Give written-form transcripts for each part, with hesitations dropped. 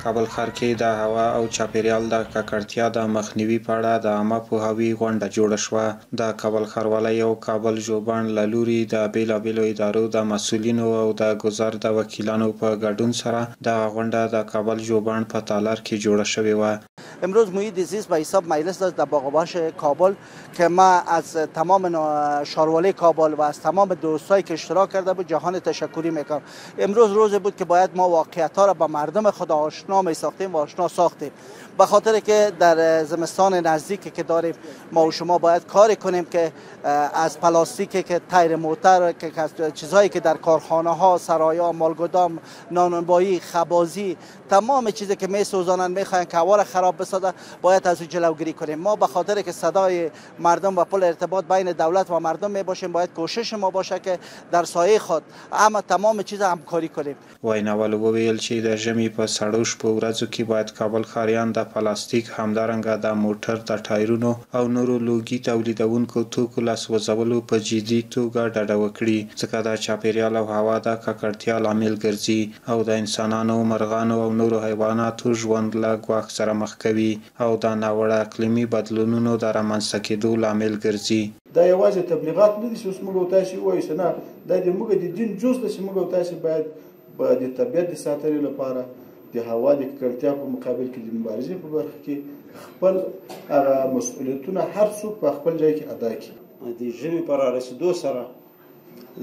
کابل ښار کې د هوا او چاپیریال د ککړتیا د مخنیوي په اړه د عامه پوهاوي غونډه جوړه شوه. د کابل ښاروالۍ او کابل ژوبڼ له لوري د بېلابېلو ادارو د مسؤلینو او د ګذر د وکیلانو په ګډون سره دغه غونډه د کابل ژوبڼ په تالار کې جوړه شوې وه. امروز محیط زیست به حساب مجلس داشت در باغ کابل که ما از تمام شاروالای کابل و از تمام دوستایی که اشتراک کرده بود جهان تشکری میکنم. امروز روزی بود که باید ما واقعیت ها را به مردم خود آشنا می ساختیم و آشنا ساختیم، به خاطر که در زمستان نزدیکی که داریم ما و شما باید کاری کنیم که از پلاستیکی که تایر موتر که چیزهایی که در کارخانه ها، سرایا، مالگدام، نانبایی، خبازی، تمام چیزی که میسوزانن میخواین که هوا را خراب بسازه باید از او جلوگیری کنیم. ما به خاطر که صدای مردم و پل ارتباط بین دولت و مردم می باشیم باید کوشش ما باشه که در سایه خود اما تمام چیز همکاری کنیم. ویناول وویل چې د ژمي په سړو شپو ورځو کې باید کابل ښاریان د پلاستیک همدارنګه د موټر د ټایرونو او نورو لوګي تولیدونکو توکو لاس وځولو په جدي توګه ډډه وکړي، ځکه د چاپیریال او هوا د ککړتیا لامل ګرځي او د انسانانو، مرغانو او نورو حیواناتو ژوند له ګواښ سره مخ کوي او د ناوړه اقلیمي بدلونونو د رامنځته کېدو لامل ګرځي. دا یوازې تبلیغات نه دي چې اوس موږ او تاسې ووایو چې نه، دا د موږ د دین جز ده چې موږ او تاسې باید د طبیعت د ساتنې لپاره د هوا د ککړتیا په مقابل کې د مبارزې په برخه کې خپل هغه مسؤلیتونه هر څوک په خپل ځای کې ادا کړي. د ژمي په رارسېدو سره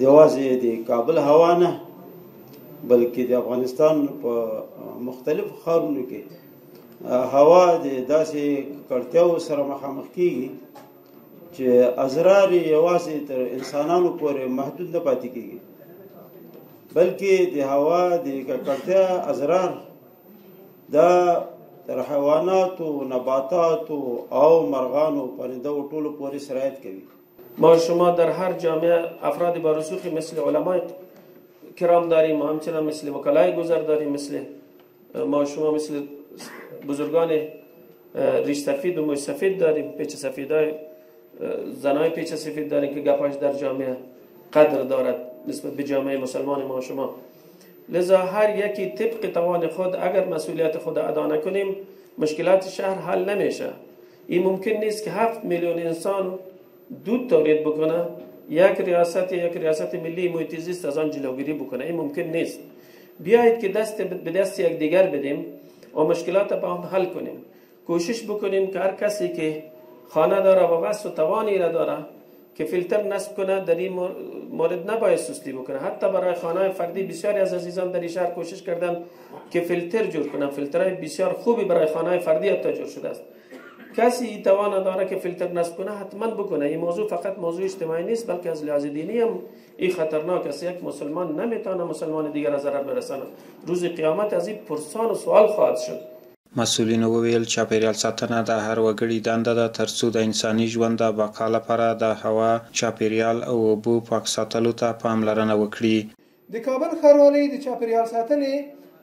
یوازې د کابل هوا نه بلکې د افغانستان په مختلفو ښارونو کې هوا د داسې ککړتیاو سره مخامخ کېږي چې اضرار یوازې تر انسانانو پورې محدود نه پاتې کېږي، بلکې د هوا د ککړتیا اضرار دا تر حیواناتو، نباتاتو او مرغانو، پرندو ټولو پورې سرایت کوي. ما شما در هر جامعه افراد با رسوخی مثل علمای کرام داریم، ما همچنان مثل وکلای گذر داریم، مثل ما شما مثل بزرگان ریش سفید و موی سفید داریم، پیچ سفیدای زنای پیچ سفید داریم که گپاش در جامعه قدر دارد نسبت به جامعه مسلمان ما شما. لذا هر یکی طبق توان خود اگر مسئولیت خود ادا نکنیم مشکلات شهر حل نمیشه. این ممکن نیست که 7 میلیون انسان دود تولید بکنه، یک ریاست ملی محیط زیست از آن جلوگیری بکنه. این ممکن نیست. بیایید که دست به دست یک دیگر بدیم و مشکلات با هم حل کنیم. کوشش بکنیم که هر کسی که خانه داره و وسع و توانی را داره که فیلتر نصب کنه، در این مورد نباید سستی بکنه. حتی برای خانه فردی بسیاری از عزیزان در این شهر کوشش کردن که فیلتر جور کنن. فیلترهای بسیار خوبی برای خانه فردی حتی جور شده است. کسی توان داره که فیلتر نصب کنه حتما بکنه. این موضوع فقط موضوع اجتماعی نیست بلکه از لحاظ دینی هم این خطرناک است. یک مسلمان نمیتونه مسلمان دیگر را ضرر برسانه. روز قیامت از این پرسان و سوال خواهد شد. مسؤلینو وویل چاپیریال ساتنه د هر وګړي دنده ده ترڅو د انساني ژوند د بقا لپاره د هوا، چاپیریال او اوبو پاک ساتلو ته پاملرنه وکړي. د کابل ښاروالۍ د چاپیریال ساتنې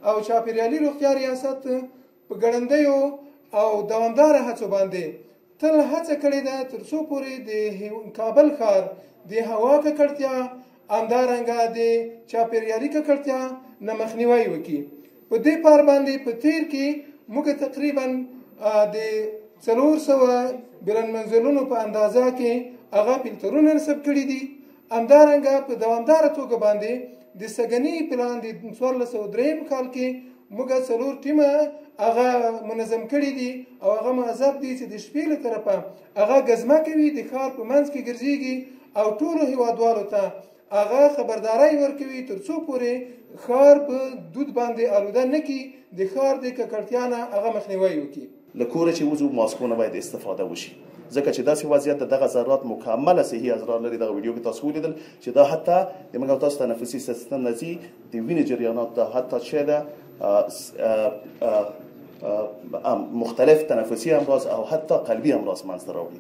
او چاپیریالي روغتیا ریاست په ګړندیو او دوامداره هڅو باندې تل هڅه کړې ده ترڅو پورې د کابل ښار د هوا ککړتیا همدارنګه د چاپیریالي ککړتیا نه مخنیوی وکړي. په دې پار باندې په تیر کې موږ تقریبا د 400 بلند منزلونو په اندازه کې هغه فلټرونه نصب کړي دي. همدارنګه په دوامداره توګه باندې د سګنی پلان د 1403 کال کې موږ 4 ټیمه هغه منظم کړي دي او هغه معذب دي چې د شپې له طرفه هغه ګزمه کوي، د ښار په منځ کې ګرځېږي او ټولو هیوادوالو ته هغه خبرداری ورکوي ترڅو پورې ښار په دود باندې آلوده نه کړي، د ښار د ککړتیا نه هغه مخنیوی وکړي. له کوره چې وځو ماسکونه باید استفاده وشي، ځکه چې داسې وضعیت دغه ذرات مکمله صحي اضرار لري. دغه ویډیو کې تاسو ولیدل چې دا حتی د موږ تاسو تنفسي سیستم نه ځي، د وینې جریانات ته حتی چې ده مختلف تنفسي امراض او حتی قلبي امراض منځته راوړي.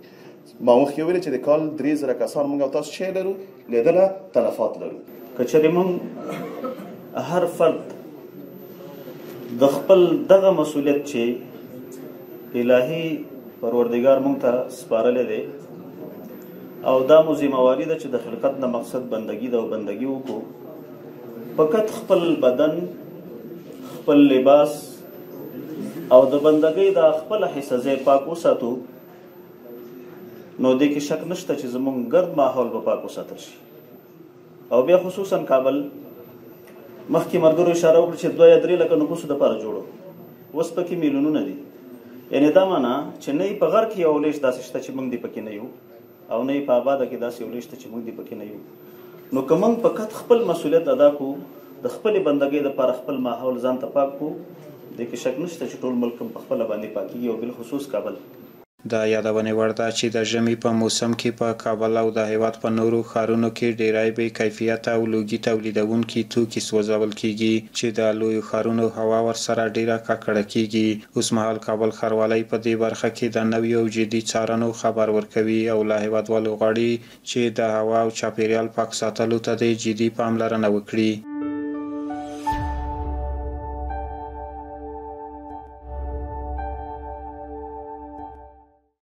ما مخکې ویل چې د کال 3000 کسان موږ او تاسو چې لرو لیدله تلفات لرو. که چېرې موږ هر فرد د خپل دغه مسؤلیت چې الهي پروردګار موږ ته سپارلی دی او دا مو ذمهواري ده چې د خلقت نه مقصد بندګي ده او بندګي وکړو، فقط خپل بدن، خپل لباس او د بندګۍ د خپل حصه ځای پاک وساتو نو دې کې شک نشته چې زموږ ګرد ماحول به پاک وساتل شي. او بیا خصوصا کابل مخکې ملګرو اشاره وکړه چې 2 یا 3 لکه نفوسو دپاره جوړو، اوس پکې میلیونونه دي. یعنې دا معنا چې نه په غر کې یو لیش داسې شته چې موږ دې پکې نه یو، او نه په آباده کې داسې یو لیش شته چې موږ دې پکې نه یو. نو که موږ فقط خپل مسؤلیت ادا کړو، د خپلې بندګۍ دپاره خپل ماحول ځان ته پاک کړو، دې کې شک نشته چې ټول ملک هم په خپله باندې پاکېږي، او بالخصوص کابل. دا یادونې وړ ده چې د ژمي په موسم کې په کابل او د هیواد په نورو ښارونو کې ډیری بې کیفیته او لوګي تولیدونکي توکي سوځول کیږي چې د لویو ښارونو هوا ورسره ډیره ککړه کیږي. اوسمهال کابل ښاروالۍ په دې برخه کې د نویو او جدي څارنو خبر ورکوي او له هیوادوالو غواړي چې د هوا او چاپیریال پاک ساتلو ته د جدي پاملرنه وکړي.